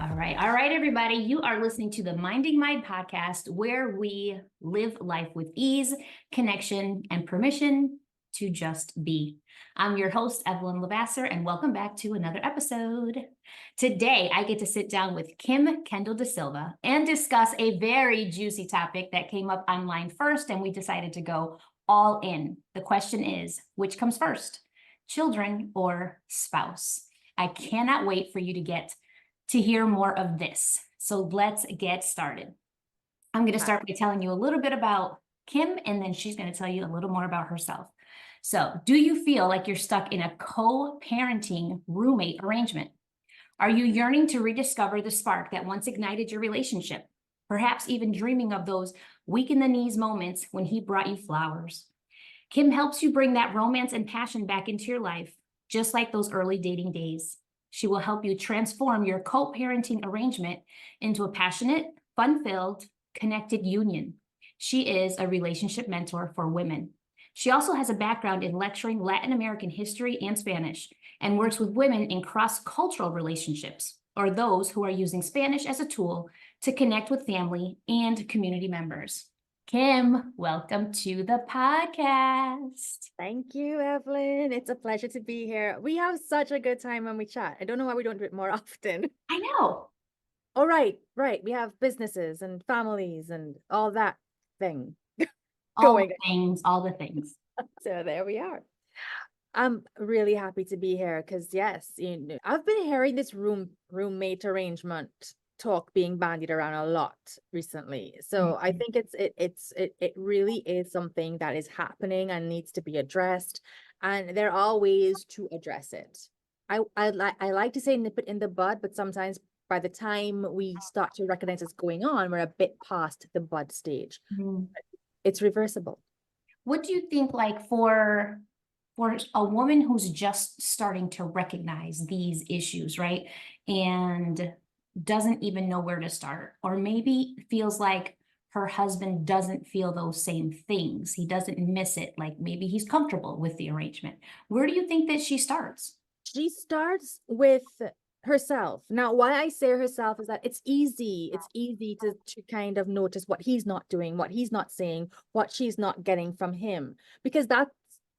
All right, everybody. You are listening to the Minding Mind podcast, where we live life with ease, connection, and permission to just be. I'm your host, Evelyn LeVasseur, and welcome back to another episode. Today, I get to sit down with Kim Kendall-Desilva and discuss a very juicy topic that came up online first, and we decided to go all in. The question is, which comes first, children or spouse? I cannot wait for you to hear more of this. So let's get started. I'm going to start by telling you a little bit about Kim, and then she's going to tell you a little more about herself. So, do you feel like you're stuck in a co-parenting roommate arrangement? Are you yearning to rediscover the spark that once ignited your relationship? Perhaps even dreaming of those weak in the knees moments when he brought you flowers. Kim helps you bring that romance and passion back into your life, just like those early dating days. She will help you transform your co-parenting arrangement into a passionate, fun-filled, connected union. She is a relationship mentor for women. She also has a background in lecturing Latin American history and Spanish, and works with women in cross-cultural relationships, or those who are using Spanish as a tool to connect with family and community members. Kim, welcome to the podcast. Thank you, Evelyn. It's a pleasure to be here. We have such a good time when we chat. I don't know why we don't do it more often. I know. Oh, right. We have businesses and families and all that thing All going. the things. So there we are. I'm really happy to be here because yes, I've been hearing this roommate arrangement talk being bandied around a lot recently. So I think it really is something that is happening and needs to be addressed, and there are ways to address it. I like to say nip it in the bud, but sometimes by the time we start to recognize what's going on, we're a bit past the bud stage. It's reversible. What do you think, like, for a woman who's just starting to recognize these issues, right? And doesn't even know where to start, or maybe feels like her husband doesn't feel those same things. He doesn't miss it. Like maybe he's comfortable with the arrangement. Where do you think that she starts? She starts with herself. Now, why I say herself is that it's easy to kind of notice what he's not doing, what he's not saying, what she's not getting from him, because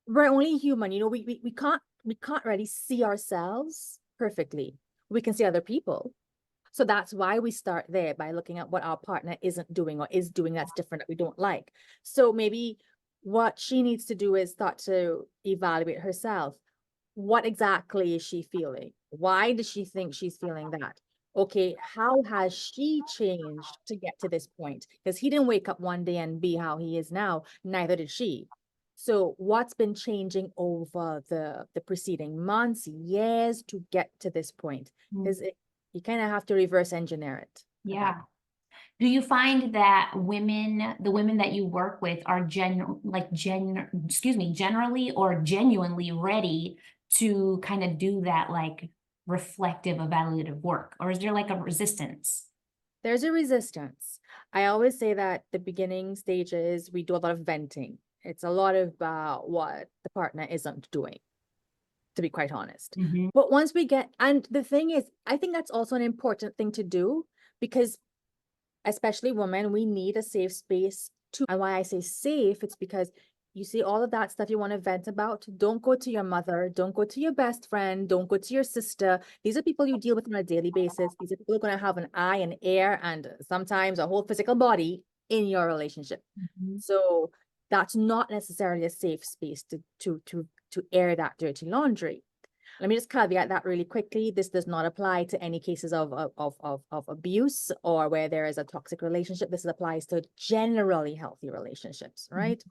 we're only human. We can't really see ourselves perfectly. We can see other people. So that's why we start there, by looking at what our partner isn't doing or is doing that's different, that we don't like. So maybe what she needs to do is start to evaluate herself. What exactly is she feeling? Why does she think she's feeling that? Okay, how has she changed to get to this point? Because he didn't wake up one day and be how he is now, neither did she. So what's been changing over the preceding months, years to get to this point? Because you kind of have to reverse engineer it. Yeah. Do you find that the women that you work with are generally or genuinely ready to kind of do that, like, reflective, evaluative work? Or is there like a resistance? There's a resistance. I always say that the beginning stages, we do a lot of venting. It's a lot about what the partner isn't doing, to be quite honest. But once we get, and the thing is, I think that's also an important thing to do, because especially women, we need a safe space too. And why I say safe, it's because you see all of that stuff you want to vent about. Don't go to your mother, don't go to your best friend, don't go to your sister. These are people you deal with on a daily basis. These are people who are going to have an eye, an ear, and sometimes a whole physical body in your relationship. So that's not necessarily a safe space to air that dirty laundry. Let me just caveat that really quickly. This does not apply to any cases of abuse or where there is a toxic relationship. This applies to generally healthy relationships, right?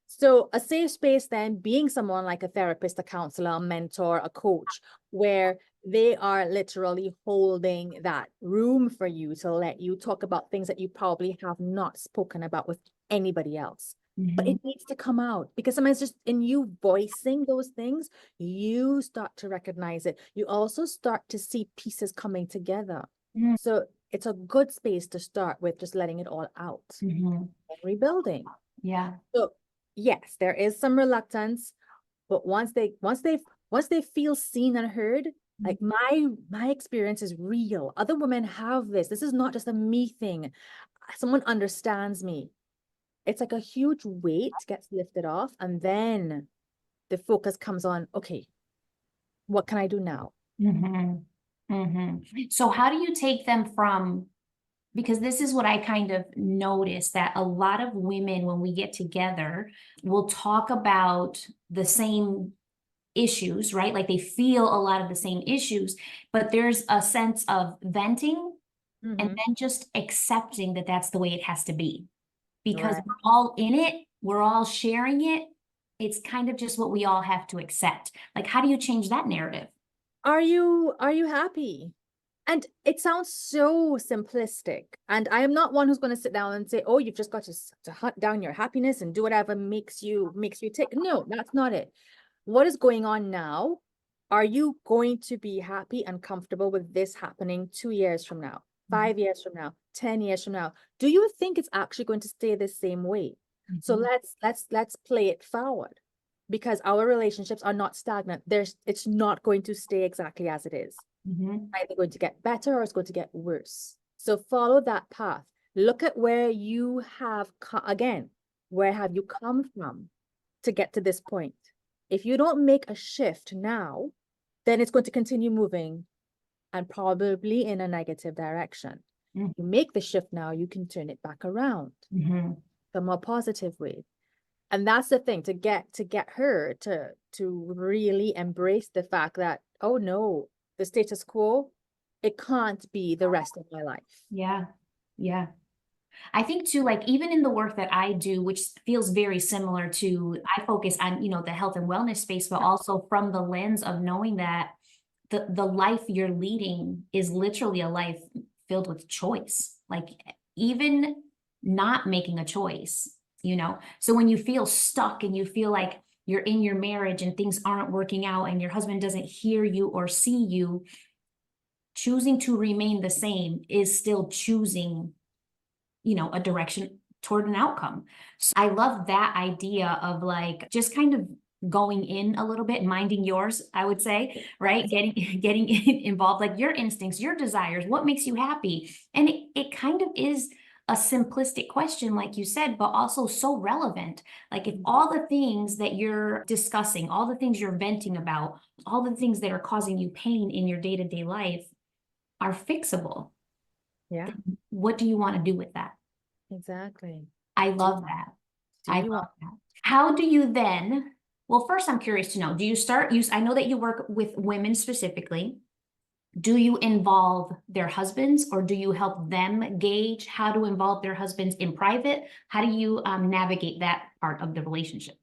So a safe space then being someone like a therapist, a counselor, a mentor, a coach, where they are literally holding that room for you to let you talk about things that you probably have not spoken about with anybody else. But it needs to come out, because sometimes just in you voicing those things, you start to recognize it. You also start to see pieces coming together. So it's a good space to start with, just letting it all out and rebuilding. Yeah. So yes, there is some reluctance, but once they feel seen and heard, Like my experience is real. Other women have this. This is not just a me thing. Someone understands me. It's like a huge weight gets lifted off, and then the focus comes on, okay, what can I do now? So how do you take them from, because this is what I kind of noticed, that a lot of women, when we get together, will talk about the same issues, right? Like they feel a lot of the same issues, but there's a sense of venting and then just accepting that that's the way it has to be. Because Right. we're all in it, we're all sharing it. It's kind of just what we all have to accept. Like, how do you change that narrative? Are you happy? And it sounds so simplistic. And I am not one who's going to sit down and say, oh, you've just got to hunt down your happiness and do whatever makes you tick. No, that's not it. What is going on now? Are you going to be happy and comfortable with this happening 2 years from now, 5 years from now, 10 years from now? Do you think it's actually going to stay the same way? So let's play it forward, because our relationships are not stagnant. It's not going to stay exactly as it is. Either going to get better or it's going to get worse. So follow that path. Look at where you have where have you come from to get to this point? If you don't make a shift now, then it's going to continue moving, and probably in a negative direction. You make the shift now, you can turn it back around a more positive way. And that's the thing, to get her to really embrace the fact that, oh no, the status quo, it can't be the rest of my life. Yeah. Yeah. I think too, like even in the work that I do, which feels very similar to, I focus on, the health and wellness space, but also from the lens of knowing that the life you're leading is literally a life filled with choice. Like even not making a choice, So when you feel stuck and you feel like you're in your marriage and things aren't working out and your husband doesn't hear you or see you, choosing to remain the same is still choosing, a direction toward an outcome. So I love that idea of like just kind of going in a little bit, minding yours, I would say, right? Getting involved, like your instincts, your desires, what makes you happy. And it kind of is a simplistic question, like you said, but also so relevant. Like if all the things that you're discussing, all the things you're venting about, all the things that are causing you pain in your day-to-day life are fixable, Yeah, what do you want to do with that? exactly. I love that. Do I you love want that. How do you then, well, first I'm curious to know, do you I know that you work with women specifically. Do you involve their husbands or do you help them gauge how to involve their husbands in private? How do you navigate that part of the relationship?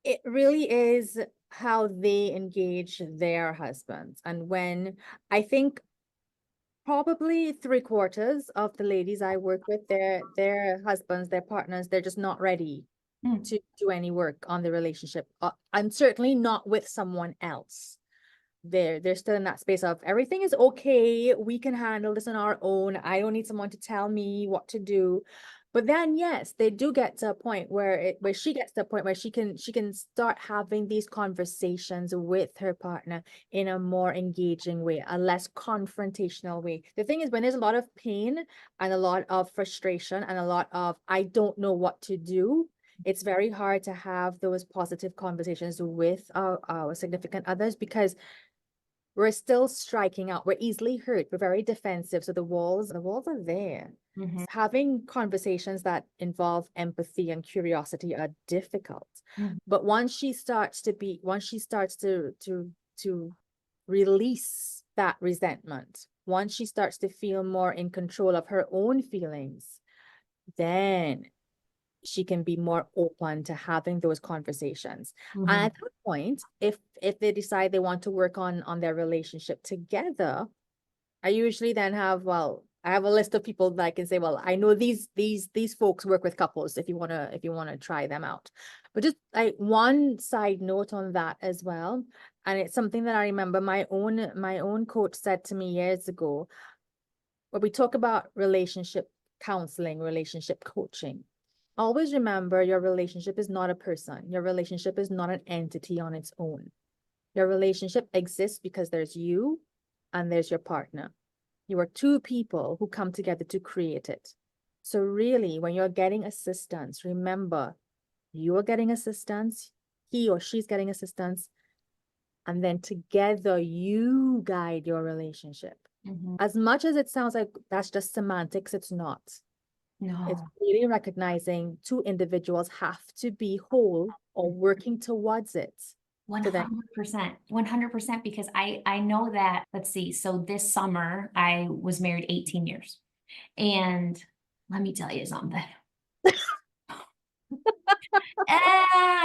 it really is how they engage their husbands. And when I think probably 3/4 of the ladies I work with, their husbands, their partners, they're just not ready to do any work on the relationship. And certainly not with someone else. They're still in that space of everything is okay, we can handle this on our own, I don't need someone to tell me what to do. But then yes, they do get to a point where she gets to a point where she can start having these conversations with her partner in a more engaging way, a less confrontational way. The thing is, when there's a lot of pain and a lot of frustration and a lot of I don't know what to do, it's very hard to have those positive conversations with our significant others, because we're still striking out. We're easily hurt. We're very defensive. So the walls are there. Having conversations that involve empathy and curiosity are difficult. But once she starts to release that resentment, once she starts to feel more in control of her own feelings, then she can be more open to having those conversations. And at that point, if they decide they want to work on their relationship together, I usually then have, I have a list of people that I can say, well, I know these folks work with couples if you wanna try them out. But just like one side note on that as well, and it's something that I remember my own coach said to me years ago, when we talk about relationship counseling, relationship coaching. Always remember, your relationship is not a person. Your relationship is not an entity on its own. Your relationship exists because there's you and there's your partner. You are two people who come together to create it. So really, when you're getting assistance, remember, you're getting assistance, he or she's getting assistance, and then together you guide your relationship. As much as it sounds like that's just semantics, it's not. No. It's really recognizing two individuals have to be whole or working towards it. 100%, 100%, because I know that, let's see, so this summer I was married 18 years. And let me tell you something.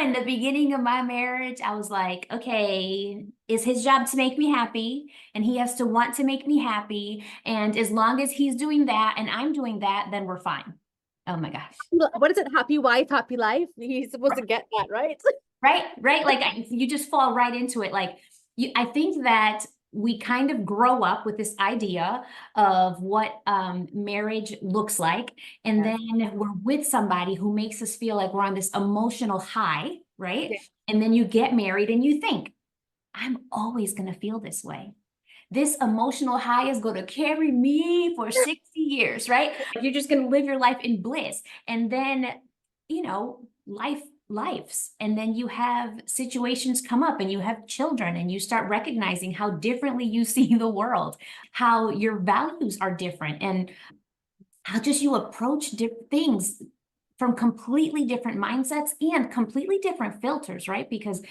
In the beginning of my marriage, I was like, okay, it's his job to make me happy, and he has to want to make me happy. And as long as he's doing that and I'm doing that, then we're fine. Oh my gosh. What is it? Happy wife, happy life. He's supposed to get that, right? Right. Like you just fall right into it. Like I think that we kind of grow up with this idea of what marriage looks like. And Yes. then we're with somebody who makes us feel like we're on this emotional high, right? Yeah. And then you get married and you think, I'm always going to feel this way. This emotional high is going to carry me for 60 years, right? You're just going to live your life in bliss. And then, lives. And then you have situations come up and you have children and you start recognizing how differently you see the world, how your values are different, and how just you approach things from completely different mindsets and completely different filters, right? Because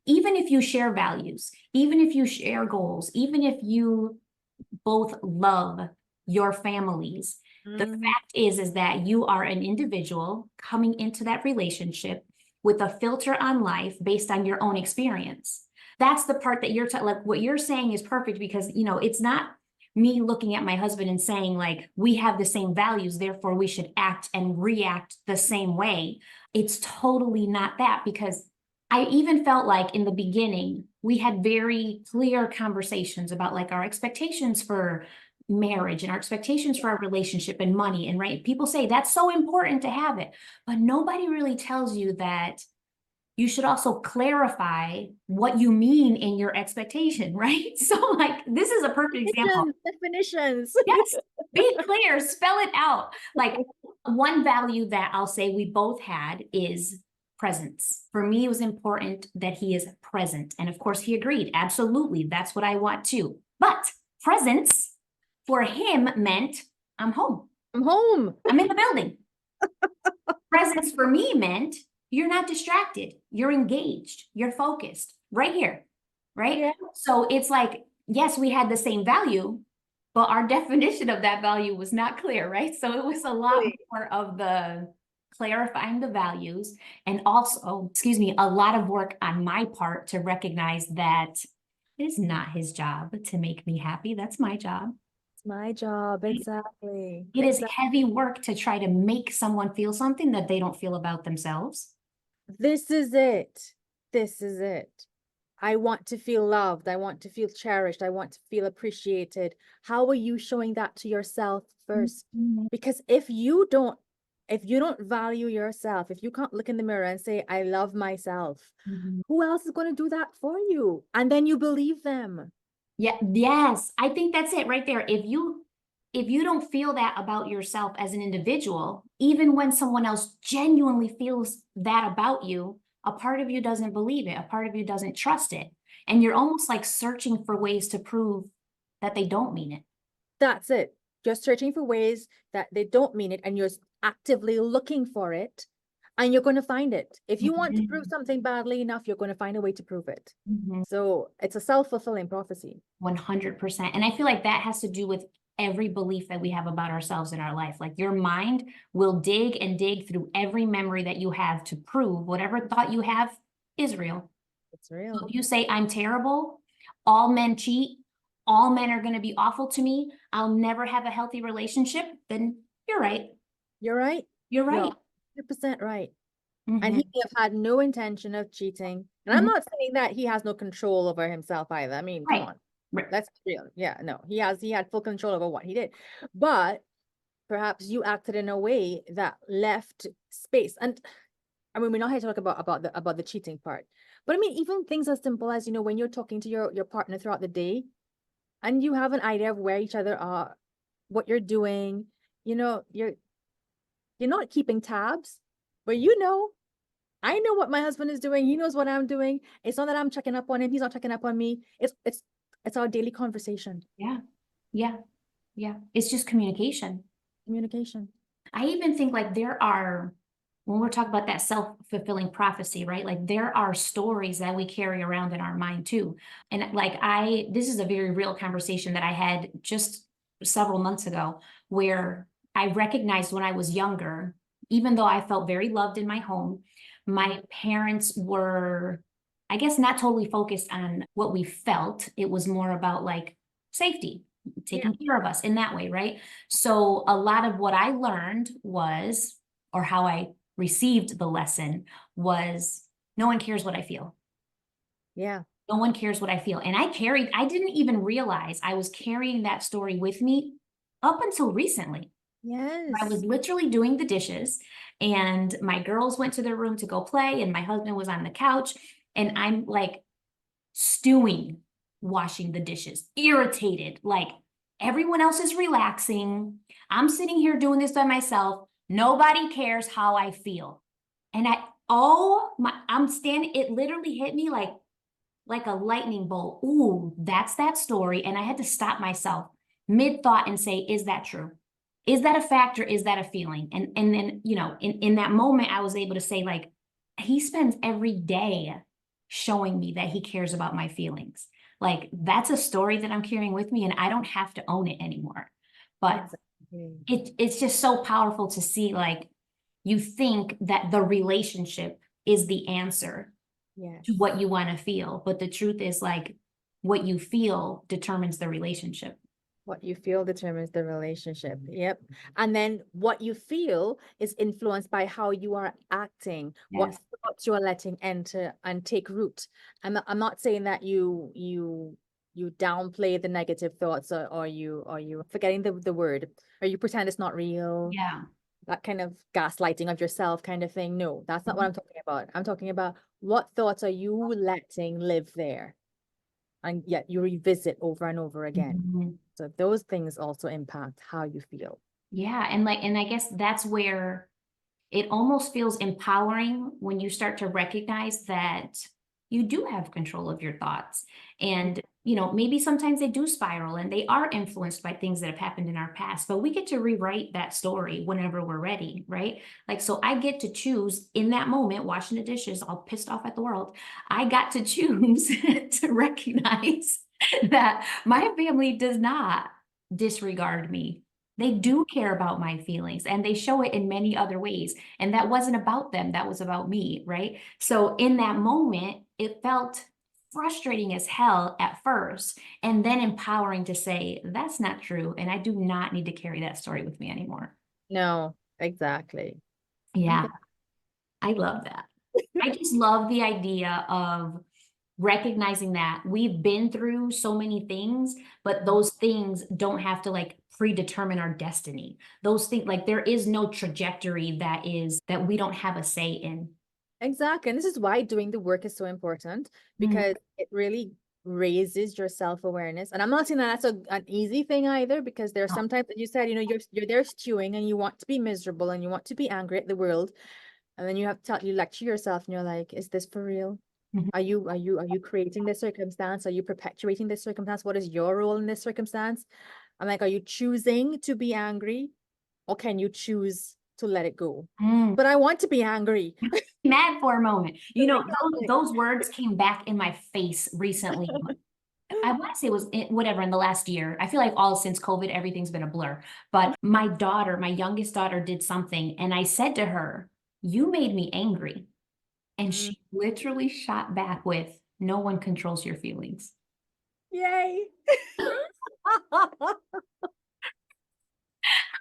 even if you share values, even if you share goals, even if you both love your families, the fact is that you are an individual coming into that relationship with a filter on life based on your own experience. That's the part that you're like what you're saying is perfect, because it's not me looking at my husband and saying like, we have the same values, therefore we should act and react the same way. It's totally not that, because I even felt like in the beginning, we had very clear conversations about like our expectations for marriage and our expectations for our relationship and money. And right, people say that's so important to have it, but nobody really tells you that you should also clarify what you mean in your expectation, right? So like, this is a perfect example. Definitions. Yes, be clear, spell it out. Like one value that I'll say we both had is presence. For me, it was important that he is present. And of course he agreed, absolutely, that's what I want too. But presence for him meant I'm home. I'm home. I'm in the building. Presence for me meant you're not distracted. You're engaged. You're focused right here. Right. Yeah. So it's like, yes, we had the same value, but our definition of that value was not clear. Right. So it was a lot more of the clarifying the values, and also, a lot of work on my part to recognize that it is not his job to make me happy. That's my job. My job, exactly. It is heavy work to try to make someone feel something that they don't feel about themselves. This is it. This is it. I want to feel loved. I want to feel cherished. I want to feel appreciated. How are you showing that to yourself first? Because if you don't value yourself, if you can't look in the mirror and say, I love myself, who else is going to do that for you? And then you believe them. Yeah. Yes. I think that's it right there. If you don't feel that about yourself as an individual, even when someone else genuinely feels that about you, a part of you doesn't believe it. A part of you doesn't trust it. And you're almost like searching for ways to prove that they don't mean it. That's it. You're searching for ways that they don't mean it, and you're actively looking for it, and you're going to find it. If you want to prove something badly enough, you're going to find a way to prove it. So it's a self-fulfilling prophecy. 100%. And I feel like that has to do with every belief that we have about ourselves in our life. Like your mind will dig and dig through every memory that you have to prove whatever thought you have is real. It's real. So if you say, I'm terrible, all men cheat, all men are going to be awful to me, I'll never have a healthy relationship, then you're right. You're right. You're right. You're 100% right. And he may have had no intention of cheating. And I'm not saying that he has no control over himself either. I mean, come on. That's real. Yeah, no, he had full control over what he did. But perhaps you acted in a way that left space. And I mean, we're not here to talk about the cheating part, But I mean, even things as simple as, when you're talking to your partner throughout the day and you have an idea of where each other are, what you're doing, you're not keeping tabs, but I know what my husband is doing. He knows what I'm doing. It's not that I'm checking up on him. He's not checking up on me. It's our daily conversation. Yeah. Yeah. Yeah. It's just communication. Communication. I even think like when we're talking about that self-fulfilling prophecy, right? Like there are stories that we carry around in our mind too. And like this is a very real conversation that I had just several months ago, where I recognized when I was younger, even though I felt very loved in my home, my parents were, I guess, not totally focused on what we felt. It was more about like safety, taking care of us in that way, right? So a lot of what I learned was, or how I received the lesson was, no one cares what I feel. Yeah. No one cares what I feel. And I didn't even realize I was carrying that story with me up until recently. Yes. I was literally doing the dishes and my girls went to their room to go play and my husband was on the couch and I'm like stewing, washing the dishes, irritated, like everyone else is relaxing. I'm sitting here doing this by myself. Nobody cares how I feel. And I'm standing, it literally hit me like a lightning bolt. Ooh, that's that story. And I had to stop myself mid-thought and say, is that true? Is that a fact or is that a feeling? And then, in that moment, I was able to say, like, he spends every day showing me that he cares about my feelings. Like, that's a story that I'm carrying with me and I don't have to own it anymore. But it's just so powerful to see, like, you think that the relationship is the answer to what you want to feel. But the truth is, like, what you feel determines the relationship. What you feel determines the relationship. Yep. And then what you feel is influenced by how you are acting, what thoughts you are letting enter and take root. I'm not saying that you downplay the negative thoughts or you forgetting the word, or you pretend it's not real. Yeah. That kind of gaslighting of yourself kind of thing. No, that's not what I'm talking about. I'm talking about what thoughts are you letting live there? And yet you revisit over and over again. So those things also impact how you feel. Yeah. And I guess that's where it almost feels empowering when you start to recognize that you do have control of your thoughts. And, maybe sometimes they do spiral and they are influenced by things that have happened in our past, but we get to rewrite that story whenever we're ready, right? Like, so I get to choose in that moment, washing the dishes, all pissed off at the world. I got to choose to recognize that my family does not disregard me. They do care about my feelings and they show it in many other ways. And that wasn't about them. That was about me, right? So in that moment, it felt frustrating as hell at first, and then empowering to say, that's not true. And I do not need to carry that story with me anymore. No, exactly. Yeah, I love that. I just love the idea of recognizing that we've been through so many things, but those things don't have to like predetermine our destiny. Those things, like there is no trajectory that we don't have a say in. Exactly. And this is why doing the work is so important, because it really raises your self-awareness. And I'm not saying that that's an easy thing either, because there's sometimes that you said, you're there stewing and you want to be miserable and you want to be angry at the world. And then you lecture yourself and you're like, is this for real? Are you creating this circumstance? Are you perpetuating this circumstance? What is your role in this circumstance? I'm like, are you choosing to be angry, or can you choose to let it go? But I want to be angry. Mad for a moment. Those words came back in my face recently. I want to say it was whatever in the last year. I feel like all since COVID, everything's been a blur. But my youngest daughter did something, and I said to her, "You made me angry." And she literally shot back with, "No one controls your feelings." Yay.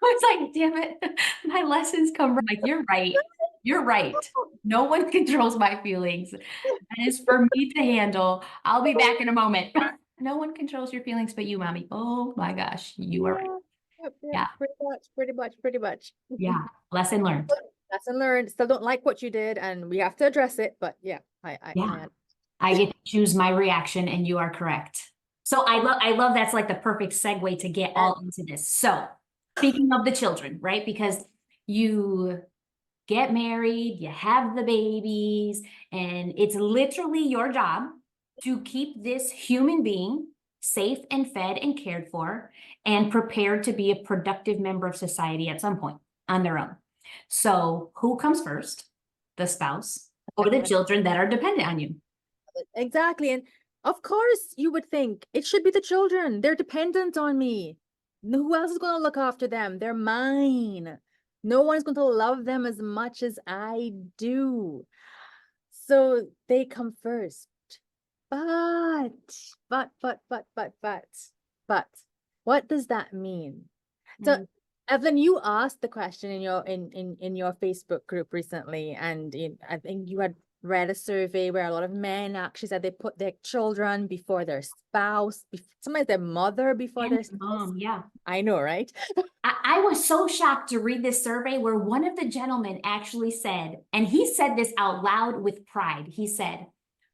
I was like, damn it, my lessons come. Like, you're right. You're right. No one controls my feelings. That is for me to handle. I'll be back in a moment. No one controls your feelings but you, mommy. Oh my gosh, you are right. Yep, Yeah. pretty much. Yeah. Lesson learned. Lesson learned. Still don't like what you did, and we have to address it. But yeah, I I get to choose my reaction, and you are correct. So I love that's like the perfect segue to get all into this. So speaking of the children, right? Because you get married, you have the babies, and it's literally your job to keep this human being safe and fed and cared for and prepared to be a productive member of society at some point on their own. So who comes first? The spouse or the children that are dependent on you? Exactly. And of course, you would think it should be the children. They're dependent on me. Who else is going to look after them? They're mine. No one's going to love them as much as I do. So they come first. But, but, what does that mean? So, Evelyn, you asked the question in your Facebook group recently, and I think you had read a survey where a lot of men actually said they put their children before their spouse, sometimes their mother before their spouse. Mom, yeah. I know, right? I was so shocked to read this survey where one of the gentlemen actually said, and he said this out loud with pride. He said,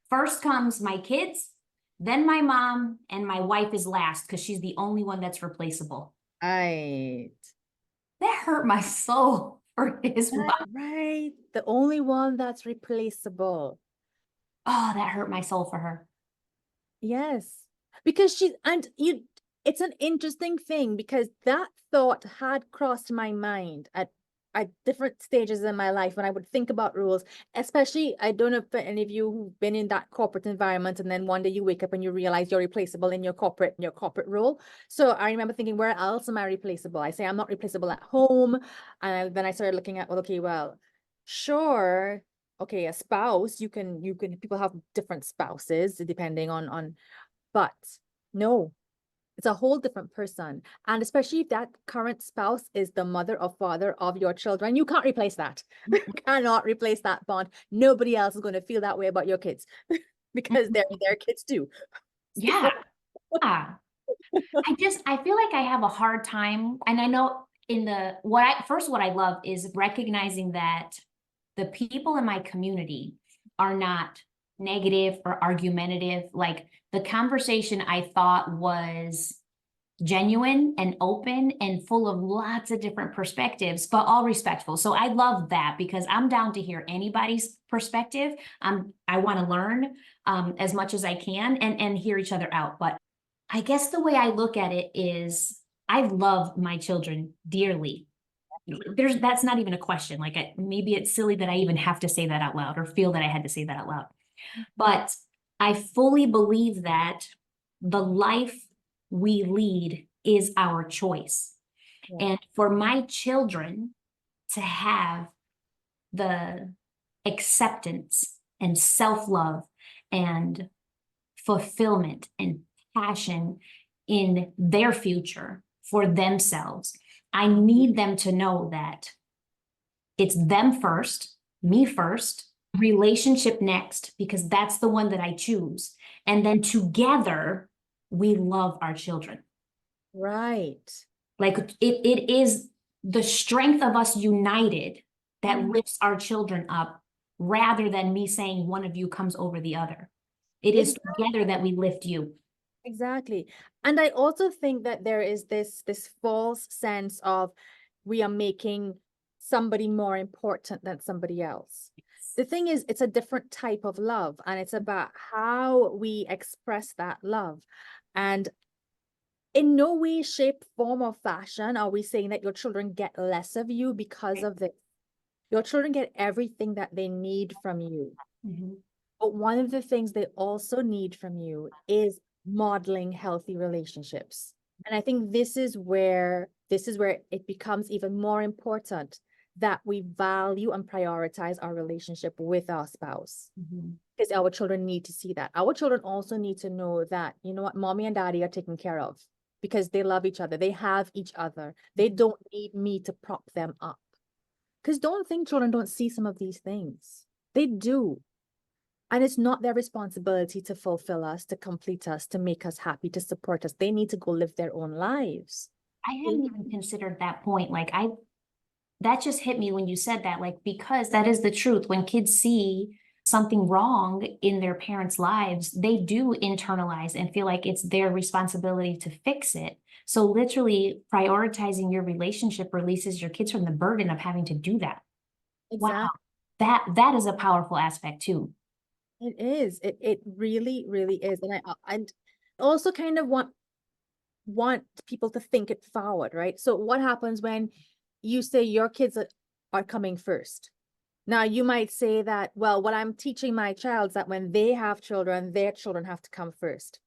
first comes my kids, then my mom, and my wife is last because she's the only one that's replaceable. Right. That hurt my soul for his wife. Right. The only one that's replaceable. Oh, that hurt my soul for her. Yes. Because it's an interesting thing because that thought had crossed my mind at different stages in my life when I would think about rules, especially, I don't know if any of you who've been in that corporate environment and then one day you wake up and you realize you're replaceable in your corporate role. So I remember thinking, where else am I replaceable? I say I'm not replaceable at home. And then I started looking at, well, okay, well, sure. Okay, a spouse, you can people have different spouses depending on, but no, it's a whole different person. And especially if that current spouse is the mother or father of your children, you can't replace that. You cannot replace that bond. Nobody else is going to feel that way about your kids because they're their kids too. Yeah. I feel like I have a hard time. And I know what I love is recognizing that the people in my community are not negative or argumentative. Like the conversation I thought was genuine and open and full of lots of different perspectives, but all respectful. So I love that because I'm down to hear anybody's perspective. I want to learn as much as I can and hear each other out. But I guess the way I look at it is I love my children dearly. That's not even a question. Like maybe it's silly that I even have to say that out loud or feel that I had to say that out loud. But I fully believe that the life we lead is our choice. Yeah. And for my children to have the acceptance and self-love and fulfillment and passion in their future for themselves, I need them to know that it's them first, me first, relationship next, because that's the one that I choose. And then together, we love our children. Right. Like it is the strength of us united that lifts our children up rather than me saying one of you comes over the other. It is together that we lift you. Exactly. And I also think that there is this false sense of we are making somebody more important than somebody else. The thing is, it's a different type of love, and it's about how we express that love. And in no way, shape, form, or fashion are we saying that your children get less of you because of this. Your children get everything that they need from you. Mm-hmm. But one of the things they also need from you is modeling healthy relationships. And I think this is where it becomes even more important that we value and prioritize our relationship with our spouse. Mm-hmm. Because our children need to see that. Our children also need to know that, you know what, mommy and daddy are taken care of because they love each other. They have each other. They don't need me to prop them up. Because don't think children don't see some of these things. They do. And it's not their responsibility to fulfill us, to complete us, to make us happy, to support us. They need to go live their own lives. I hadn't even considered that point. That just hit me when you said that, because that is the truth. When kids see something wrong in their parents' lives, they do internalize and feel like it's their responsibility to fix it. So literally prioritizing your relationship releases your kids from the burden of having to do that. Wow. Exactly. That is a powerful aspect too. It is. It really, really is. And I also kind of want people to think it forward, right? So what happens when you say your kids are coming first? Now you might say that, well, what I'm teaching my child is that when they have children, their children have to come first.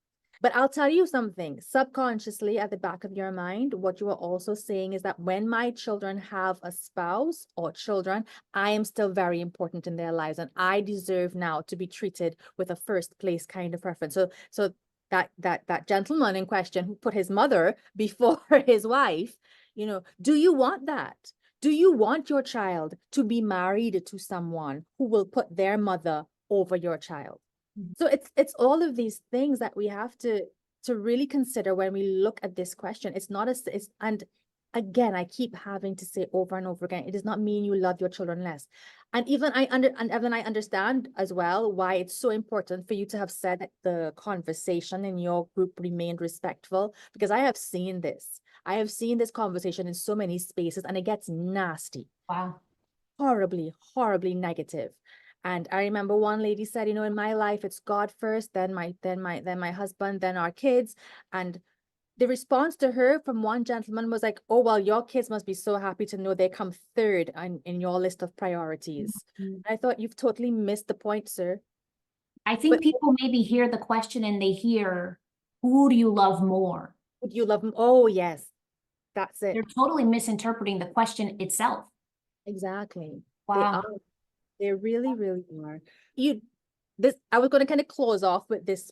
But I'll tell you something, subconsciously at the back of your mind, what you are also saying is that when my children have a spouse or children, I am still very important in their lives, and I deserve now to be treated with a first place kind of preference. So that gentleman in question who put his mother before his wife, do you want that? Do you want your child to be married to someone who will put their mother over your child? So it's all of these things that we have to really consider when we look at this question. It's not and again, I keep having to say over and over again, it does not mean you love your children less. And even Evelyn, I understand as well why it's so important for you to have said that the conversation in your group remained respectful, because I have seen this. I have seen this conversation in so many spaces, and it gets nasty. Wow. Horribly, horribly negative. And I remember one lady said, in my life, it's God first, then my husband, then our kids. And the response to her from one gentleman was like, oh, well, your kids must be so happy to know they come third in your list of priorities. Mm-hmm. I thought, you've totally missed the point, sir. I think people maybe hear the question and they hear, who do you love more? Would you love them? Oh, yes, that's it. They're totally misinterpreting the question itself. Exactly. Wow. They are. They really, really are. I was going to kind of close off with this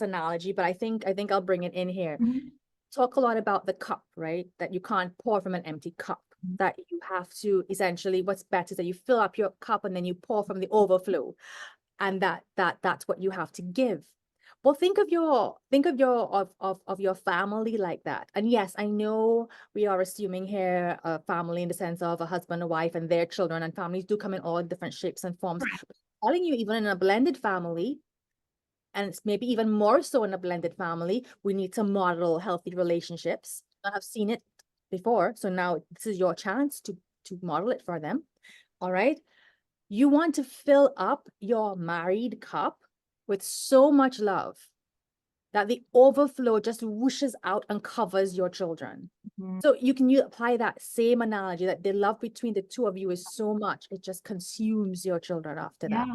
analogy, but I think I'll bring it in here. Mm-hmm. Talk a lot about the cup, right? That you can't pour from an empty cup. That you have to essentially, what's better is that you fill up your cup and then you pour from the overflow, and that's what you have to give. Well, think of your family like that. And yes, I know we are assuming here a family in the sense of a husband, a wife, and their children, and families do come in all different shapes and forms. Right. But telling you, even in a blended family, and it's maybe even more so in a blended family, we need to model healthy relationships. I have seen it before, so now this is your chance to model it for them. All right. You want to fill up your married cup with so much love that the overflow just whooshes out and covers your children. Mm-hmm. So you apply that same analogy, that the love between the two of you is so much, it just consumes your children after that.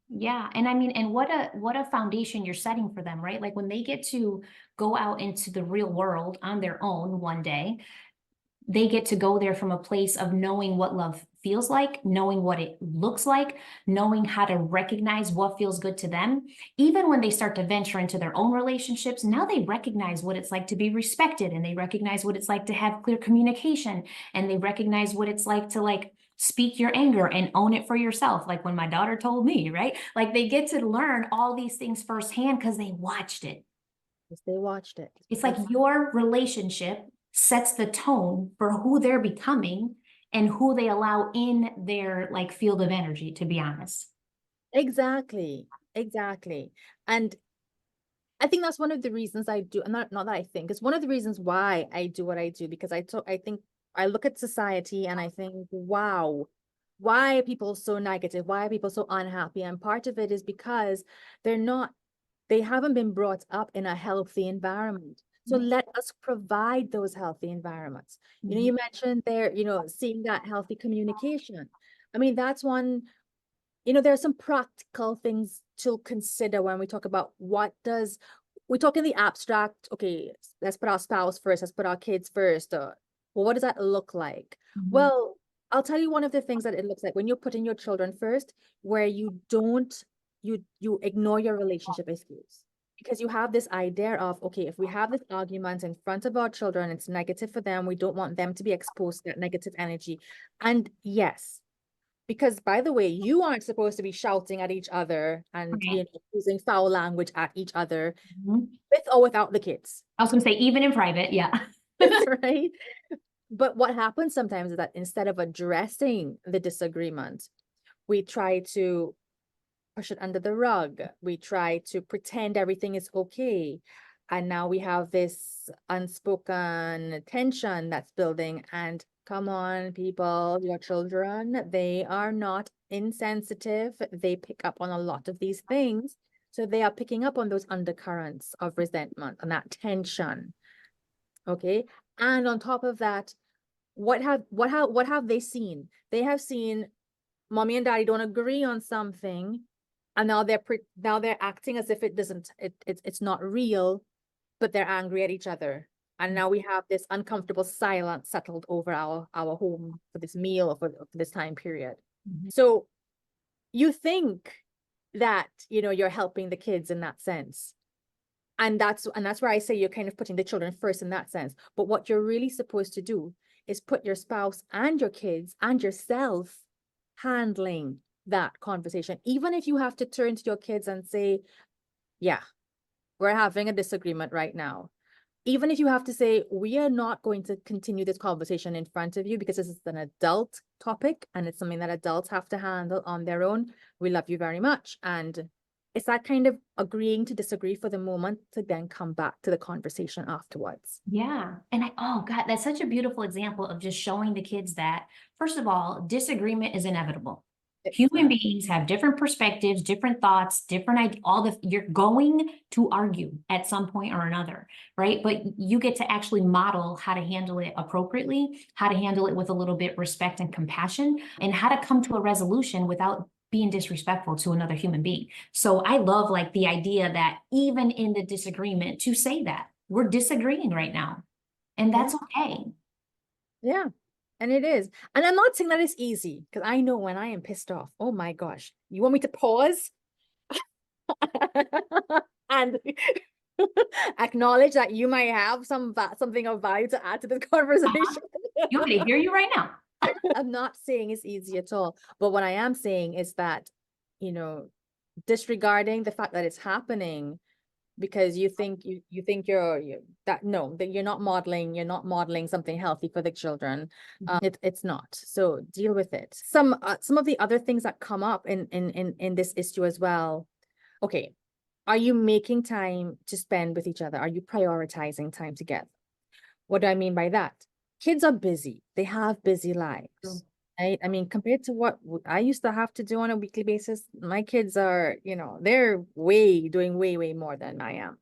Yeah. And I mean, and what a foundation you're setting for them, right? Like when they get to go out into the real world on their own one day, they get to go there from a place of knowing what love feels like, knowing what it looks like, knowing how to recognize what feels good to them. Even when they start to venture into their own relationships, now they recognize what it's like to be respected, and they recognize what it's like to have clear communication, and they recognize what it's like to speak your anger and own it for yourself. Like when my daughter told me, right? Like they get to learn all these things firsthand because they watched it. Yes, they watched it. It's like your relationship sets the tone for who they're becoming and who they allow in their field of energy, to be honest. Exactly. And I think that's one of the reasons I do, not that I think, it's one of the reasons why I do what I do, because I think I look at society and I think, wow, why are people so negative? Why are people so unhappy? And part of it is because they haven't been brought up in a healthy environment. So let us provide those healthy environments. You mentioned there, seeing that healthy communication. I mean, that's one, there are some practical things to consider when we talk about we talk in the abstract, okay, let's put our spouse first, let's put our kids first. Well, what does that look like? Well, I'll tell you one of the things that it looks like when you're putting your children first, where you ignore your relationship issues. Because you have this idea of, okay, if we have this argument in front of our children, it's negative for them. We don't want them to be exposed to that negative energy. And yes, because by the way, you aren't supposed to be shouting at each other and using foul language at each other, with or without the kids. I was going to say, even in private, yeah. Right? But what happens sometimes is that instead of addressing the disagreement, we try to push it under the rug. We try to pretend everything is okay. And now we have this unspoken tension that's building. And come on, people, your children, they are not insensitive. They pick up on a lot of these things. So they are picking up on those undercurrents of resentment and that tension. Okay. And on top of that, what have they seen? They have seen mommy and daddy don't agree on something, and now they're acting as if it's not real, but they're angry at each other. And now we have this uncomfortable silence settled over our home for this meal or for this time period. So you think that, you know, you're helping the kids in that sense. And that's where I say you're kind of putting the children first in that sense. But what you're really supposed to do is put your spouse and your kids and yourself handling that conversation. Even if you have to turn to your kids and say, yeah, we're having a disagreement right now. Even if you have to say, we are not going to continue this conversation in front of you because this is an adult topic and it's something that adults have to handle on their own. We love you very much. And it's that kind of agreeing to disagree for the moment to then come back to the conversation afterwards. Yeah. And oh God, that's such a beautiful example of just showing the kids that, first of all, disagreement is inevitable. Human beings have different perspectives, different thoughts, different, you're going to argue at some point or another, right? But you get to actually model how to handle it appropriately, how to handle it with a little bit respect and compassion, and how to come to a resolution without being disrespectful to another human being. So I love like the idea that even in the disagreement to say that we're disagreeing right now, and that's okay. Yeah. And it is. And I'm not saying that it's easy, because I know when I am pissed off, oh my gosh, you want me to pause and acknowledge that you might have something of value to add to this conversation? You want me to hear you right now? I'm not saying it's easy at all. But what I am saying is that, you know, disregarding the fact that it's happening because you think that you're not modeling something healthy for the children. It's not. So deal with it. Some of the other things that come up in this issue as well. Okay, are you making time to spend with each other? Are you prioritizing time together? What do I mean by that? Kids are busy. They have busy lives. Right? I mean, compared to what I used to have to do on a weekly basis, my kids are, you know, they're doing way more than I am.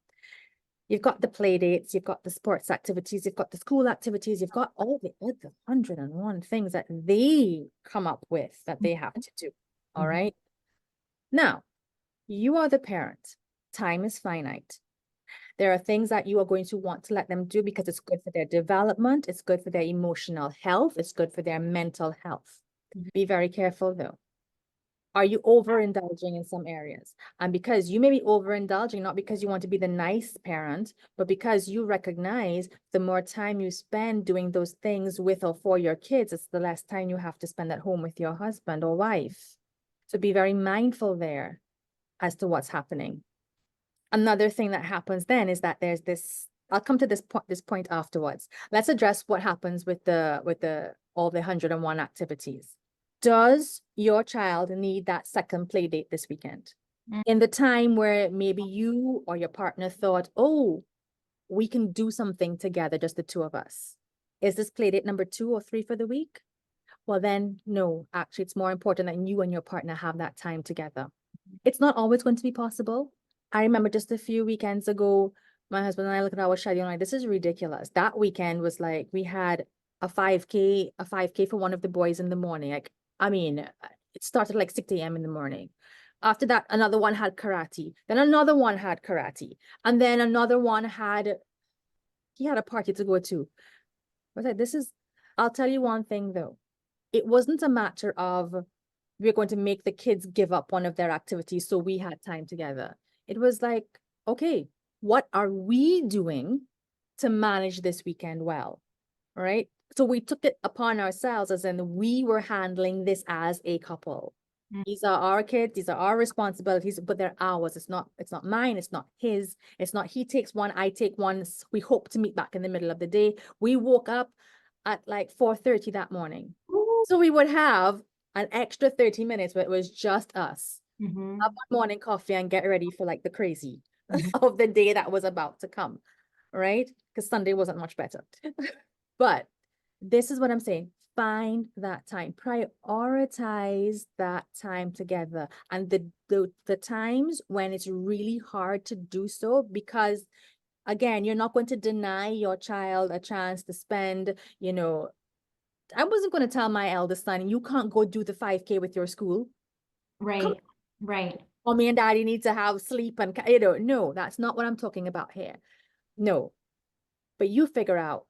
You've got the play dates, you've got the sports activities, you've got the school activities, you've got all the other 101 things that they come up with that they have to do. All right. Now, you are the parent. Time is finite. There are things that you are going to want to let them do because it's good for their development. It's good for their emotional health. It's good for their mental health. Be very careful though. Are you overindulging in some areas? And because you may be overindulging, not because you want to be the nice parent, but because you recognize the more time you spend doing those things with or for your kids, it's the less time you have to spend at home with your husband or wife. So be very mindful there as to what's happening. Another thing that happens then is that there's this, I'll come to this point afterwards. Let's address what happens with all the 101 activities. Does your child need that second play date this weekend? In the time where maybe you or your partner thought, oh, we can do something together, just the two of us. Is this play date number 2 or 3 for the week? Well, then no, actually, it's more important that you and your partner have that time together. It's not always going to be possible. I remember just a few weekends ago, my husband and I looked at our schedule and like, this is ridiculous. That weekend was like, we had a 5K for one of the boys in the morning. Like, I mean, it started like 6 a.m. in the morning. After that, another one had karate. Then another one had karate. And then another one he had a party to go to. I was like, I'll tell you one thing though. It wasn't a matter of we're going to make the kids give up one of their activities so we had time together. It was like, okay, what are we doing to manage this weekend well? All right. So we took it upon ourselves as in we were handling this as a couple. These are our kids, these are our responsibilities, but they're ours. It's not mine, it's not his, it's not he takes one, I take one. We hope to meet back in the middle of the day. We woke up at like 4:30 that morning. So we would have an extra 30 minutes where it was just us. have my morning coffee and get ready for like the crazy Mhm. of the day that was about to come, right? Because Sunday wasn't much better. But this is what I'm saying. Find that time, prioritize that time together. And the times when it's really hard to do so, because again, you're not going to deny your child a chance to spend, you know, I wasn't going to tell my eldest son, you can't go do the 5K with your school. Come, Right, right. mommy and daddy need to have sleep and, you know, no, that's not what I'm talking about here. No, but you figure out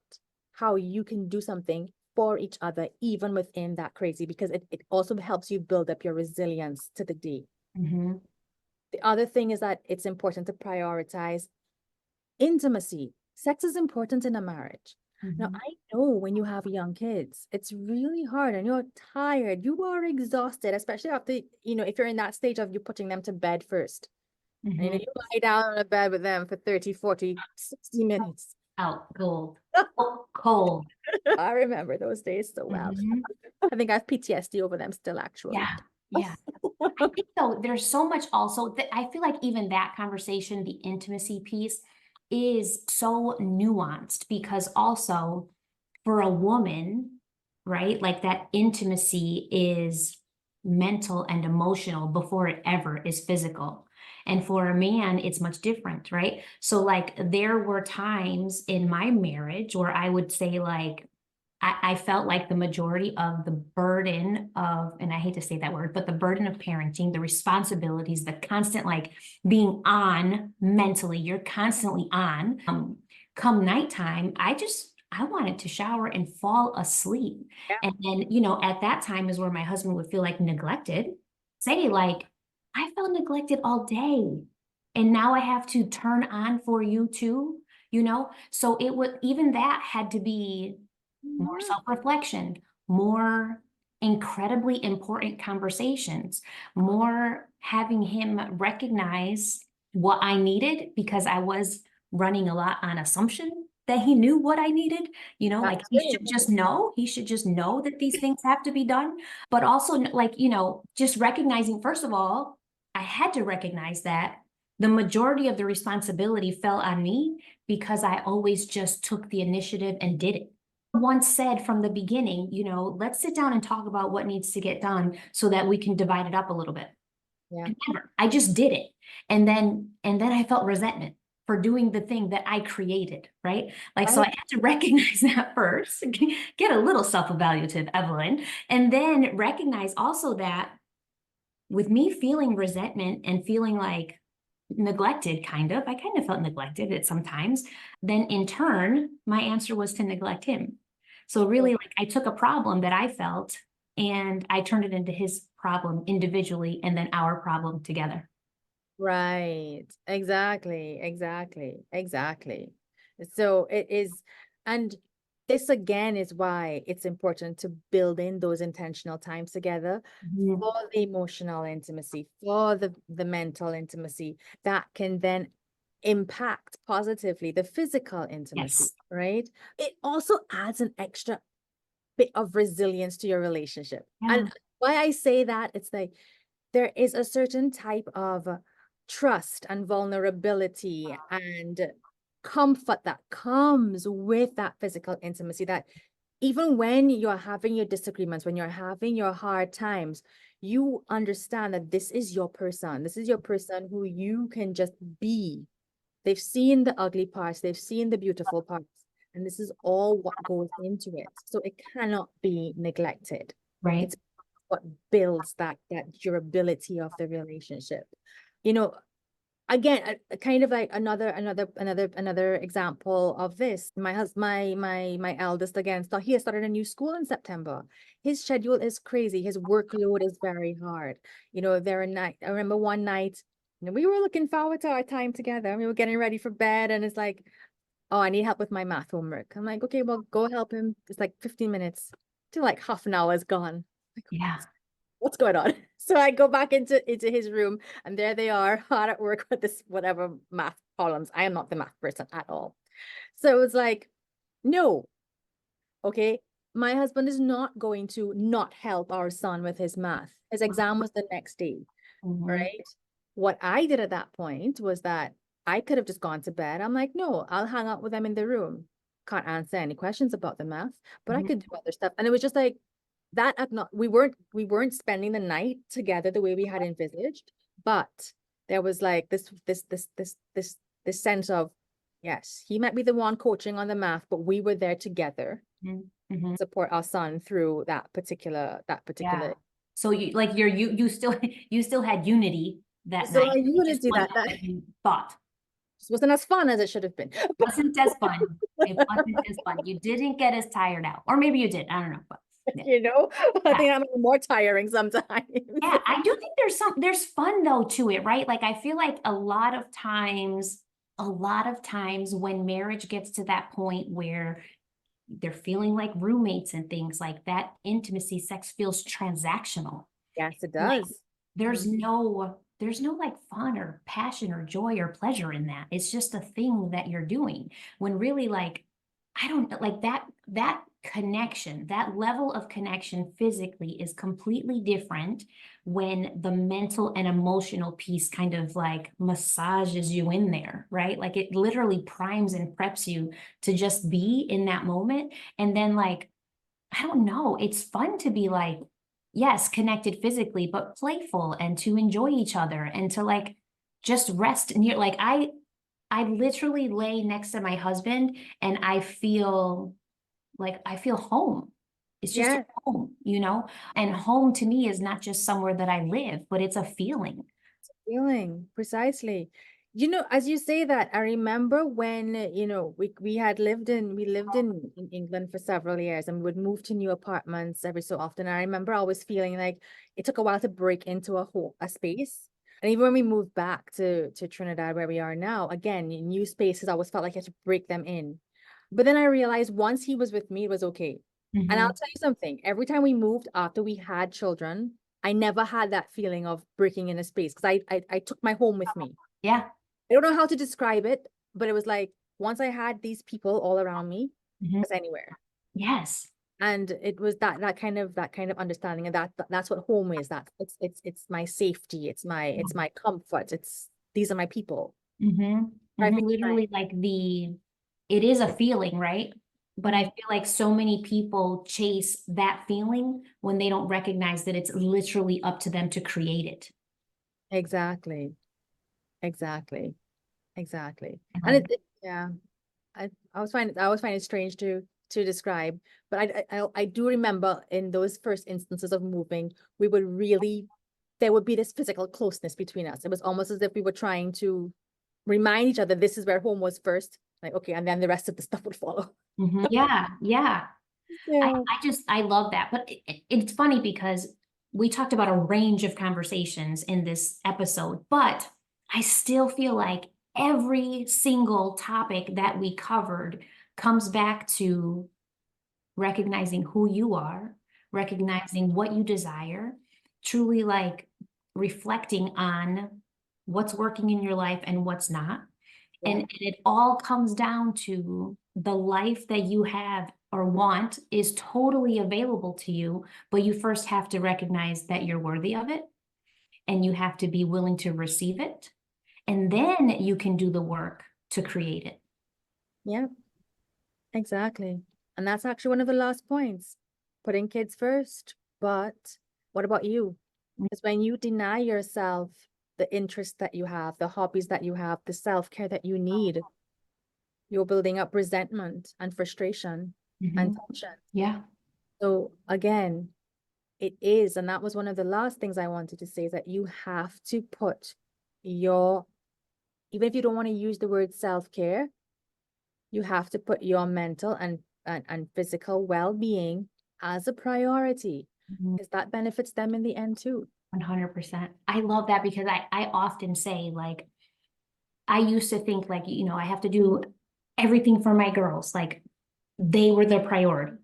how you can do something for each other, even within that crazy, because it also helps you build up your resilience to the day. Mm-hmm. The other thing is that it's important to prioritize intimacy. Sex is important in a marriage. Now, Mm-hmm. I know when you have young kids, it's really hard and you're tired, you are exhausted, especially after, you know, if you're in that stage of you putting them to bed first. And you know, Mm-hmm. you lie down on a bed with them for 30, 40, 60 minutes. Out cold. Cold. I remember those days so well. Mm-hmm. I think I have PTSD over them still, actually. Yeah, yeah. I think though there's so much also that I feel like even that conversation, the intimacy piece, is so nuanced because also for a woman, right, like that intimacy is mental and emotional before it ever is physical. And for a man, it's much different, right? So, like, there were times in my marriage where I would say, like, I felt like the majority of the burden of, and I hate to say that word, but the burden of parenting, the responsibilities, the constant like being on mentally, you're constantly on. Come nighttime, I wanted to shower and fall asleep. Yeah. And then, you know, at that time is where my husband would feel like neglected. Say, like, I felt neglected all day. And now I have to turn on for you too, you know? So it would, even that had to be more Yeah. self-reflection, more incredibly important conversations, more having him recognize what I needed because I was running a lot on assumption that he knew what I needed. You know, like That's he should just know, he should just know that these things have to be done. But also, like, you know, just recognizing, first of all, I had to recognize that the majority of the responsibility fell on me because I always just took the initiative and did it. Once said from the beginning, you know, let's sit down and talk about what needs to get done so that we can divide it up a little bit. Yeah. And never. I just did it. And then I felt resentment for doing the thing that I created, right? Like, so I Right. had to recognize that first, get a little self-evaluative, Evelyn, and then recognize also that with me feeling resentment and feeling like neglected, I kind of felt neglected at sometimes. Then in turn, my answer was to neglect him. So really, like I took a problem that I felt and I turned it into his problem individually and then our problem together. Right. Exactly. Exactly. Exactly. So it is, and this again is why it's important to build in those intentional times together Mhm. for the emotional intimacy, for the mental intimacy that can then impact positively the physical intimacy, Yes. right? It also adds an extra bit of resilience to your relationship. Yeah. And why I say that, it's like there is a certain type of trust and vulnerability and comfort that comes with that physical intimacy, that even when you're having your disagreements, when you're having your hard times, you understand that this is your person. This is your person who you can just be. They've seen the ugly parts, they've seen the beautiful parts, and this is all what goes into it. So it cannot be neglected. Right. It's what builds that durability of the relationship. You know, again, a kind of like another example of this. My husband, my eldest, again, so he has started a new school in September. His schedule is crazy. His workload is very hard. You know, I remember one night, you know, we were looking forward to our time together. We were getting ready for bed, and it's like, oh, I need help with my math homework. I'm like, okay, well, go help him. It's like 15 minutes till like half an hour is gone. Like, Yeah. what's going on? So I go back into his room, and there they are, hard at work with this whatever math problems. I am not the math person at all. So it was like, no, okay, my husband is not going to not help our son with his math. His exam was the next day. right? What I did at that point was that I could have just gone to bed. I'm like, no, I'll hang out with them in the room. Can't answer any questions about the math, but I could do other stuff. And it was just like that. We weren't spending the night together the way we had envisaged, but there was like this sense of, yes, he might be the one coaching on the math, but we were there together to support our son through that particular. Yeah. So you still had unity that So night. you It just do wasn't that. what you thought. Just wasn't as fun as it should have been. Wasn't as fun. It wasn't as fun. You didn't get as tired out. Or maybe you did. I don't know. But Yeah. I think I'm more tiring sometimes. Yeah, I do think there's fun though to it, right? Like I feel like a lot of times when marriage gets to that point where they're feeling like roommates and things like that, intimacy, sex feels transactional. Yes, it Like, does. there's no like fun or passion or joy or pleasure in that. It's just a thing that you're doing. When really like, I don't like that connection, that level of connection physically is completely different when the mental and emotional piece kind of like massages you in there, right? Like it literally primes and preps you to just be in that moment. And then like, I don't know, it's fun to be like, yes, connected physically, but playful and to enjoy each other and to like just rest near. Like I literally lay next to my husband and I feel home. It's just a home, and home to me is not just somewhere that I live, but it's a feeling. Feeling, precisely. As you say that, I remember when, we lived in England for several years and we would move to new apartments every so often. I remember always feeling like it took a while to break into a space. And even when we moved back to Trinidad, where we are now, again, in new spaces, I always felt like I had to break them in. But then I realized once he was with me, it was okay. And I'll tell you something, every time we moved after we had children, I never had that feeling of breaking in a space because I took my home with me. Yeah. I don't know how to describe it, but it was like once I had these people all around me, I was anywhere. Yes. And it was that kind of understanding, and that's what home is. That it's my safety, it's my comfort. These are my people. Literally like it is a feeling, right? But I feel like so many people chase that feeling when they don't recognize that it's literally up to them to create it. Exactly. And yeah, I always find it strange to describe, but I do remember in those first instances of moving, there would be this physical closeness between us. It was almost as if we were trying to remind each other this is where home was first, like, okay, and then the rest of the stuff would follow. Yeah. Yeah. I love that. But it's funny because we talked about a range of conversations in this episode, but I still feel like every single topic that we covered comes back to recognizing who you are, recognizing what you desire, truly like reflecting on what's working in your life and what's not. And it all comes down to the life that you have or want is totally available to you, but you first have to recognize that you're worthy of it and you have to be willing to receive it. And then you can do the work to create it. Yeah, exactly. And that's actually one of the last points, putting kids first. But what about you? Because when you deny yourself the interests that you have, the hobbies that you have, the self-care that you need, you're building up resentment and frustration and tension. Yeah. So again, it is, and that was one of the last things I wanted to say, is that you have to put even if you don't want to use the word self-care, you have to put your mental and physical well-being as a priority, because that benefits them in the end too. 100%. I love that because I often say, like, I used to think like, I have to do everything for my girls. Like they were the priority.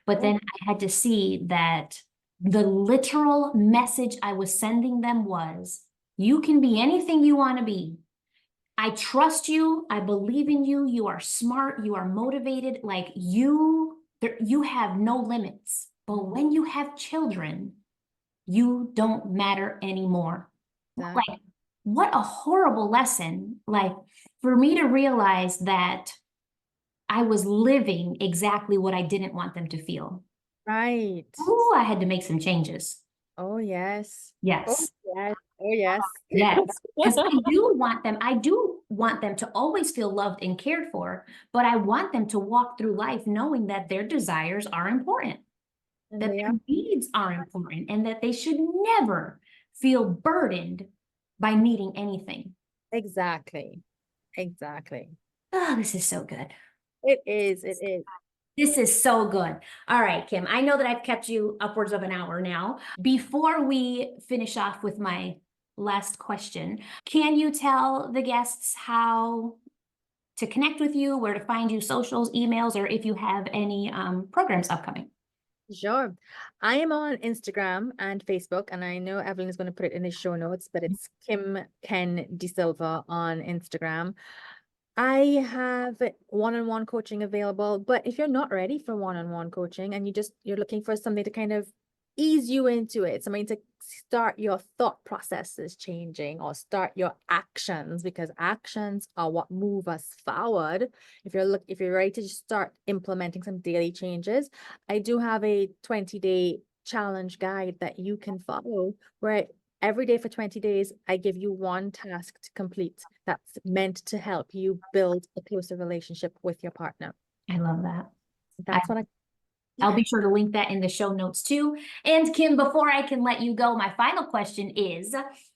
But then I had to see that the literal message I was sending them was, you can be anything you want to be. I trust you. I believe in you. You are smart. You are motivated. Like you have no limits. But when you have children, you don't matter anymore. that. Like, what a horrible lesson. Like, for me to realize that I was living exactly what I didn't want them to feel. Right. Ooh, I had to make some changes. Oh, yes. Oh, Yes. yes. Oh, yes. Yes. Because I do want them to always feel loved and cared for, but I want them to walk through life knowing that their desires are important, And that they their are. needs are important, and that they should never feel burdened by needing anything. Exactly. Exactly. Oh, this is so good. It is. It is. This is so good. All right, Kim, I know that I've kept you upwards of an hour now. Before we finish off with my last question, can you tell the guests how to connect with you, where to find you, socials, emails, or if you have any programs upcoming? Sure. I am on Instagram and Facebook, and I know Evelyn is going to put it in the show notes, but it's Kendall-Desilva on Instagram. I have one-on-one coaching available, but if you're not ready for one-on-one coaching and you're looking for something to kind of ease you into it, something to start your thought processes changing or start your actions, because actions are what move us forward. If you're ready to just start implementing some daily changes, I do have a 20-day challenge guide that you can follow, where every day for 20 days, I give you one task to complete that's meant to help you build a closer relationship with your partner. I love that. That's what I'll be sure to link that in the show notes too. And Kim, before I can let you go, my final question is,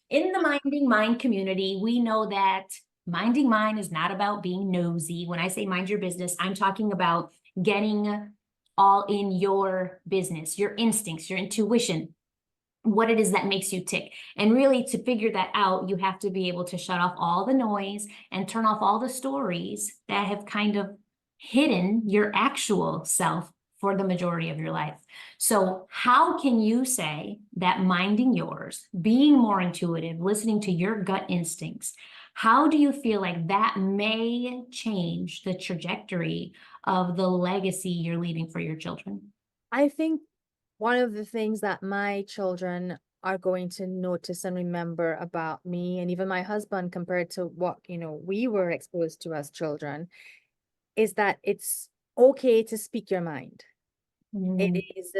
in the Minding Mind community, we know that minding mind is not about being nosy. When I say mind your business, I'm talking about getting all in your business, your instincts, your intuition, what it is that makes you tick. And really, to figure that out, you have to be able to shut off all the noise and turn off all the stories that have kind of hidden your actual self for the majority of your life. So how can you say that minding yours, being more intuitive, listening to your gut instincts, how do you feel like that may change the trajectory of the legacy you're leaving for your children? I think one of the things that my children are going to notice and remember about me, and even my husband, compared to what, we were exposed to as children, is that it's okay to speak your mind. It is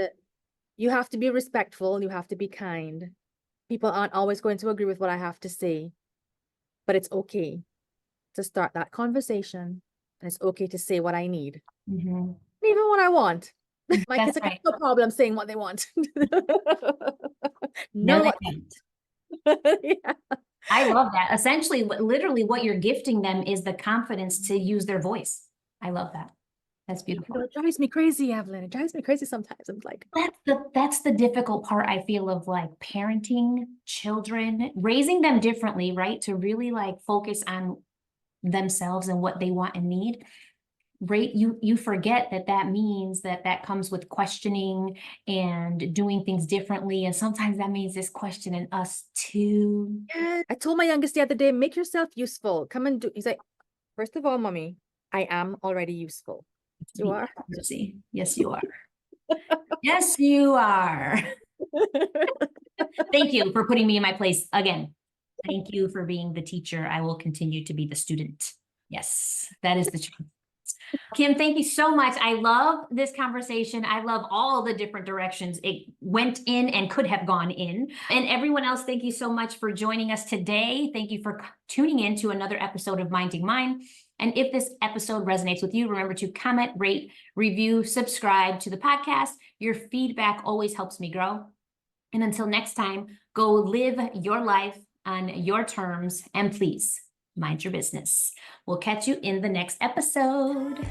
you have to be respectful, you have to be kind. People aren't always going to agree with what I have to say, but it's okay to start that conversation, and it's okay to say what I need, even what I want. My kids have no problem saying what they want. No, No. they can't. Yeah. I love that. Essentially, literally what you're gifting them is the confidence to use their voice. I love that. That's beautiful. It drives me crazy, Evelyn. It drives me crazy sometimes. I'm like, that's the difficult part, I feel, of like parenting children, raising them differently, right? To really like focus on themselves and what they want and need. Right, you forget that means that comes with questioning and doing things differently, and sometimes that means this questioning us too. yeah. I told my youngest the other day, make yourself useful. Come and do. He's like, first of all, mommy, I am already useful. You are. Rosie. Yes, you are. Yes, you are. Thank you for putting me in my place again. Thank you for being the teacher. I will continue to be the student. Yes, that is the truth. Kim, thank you so much. I love this conversation. I love all the different directions it went in and could have gone in. And everyone else, thank you so much for joining us today. Thank you for tuning in to another episode of Minding Mind. And if this episode resonates with you, remember to comment, rate, review, subscribe to the podcast. Your feedback always helps me grow. And until next time, go live your life on your terms, and please mind your business. We'll catch you in the next episode.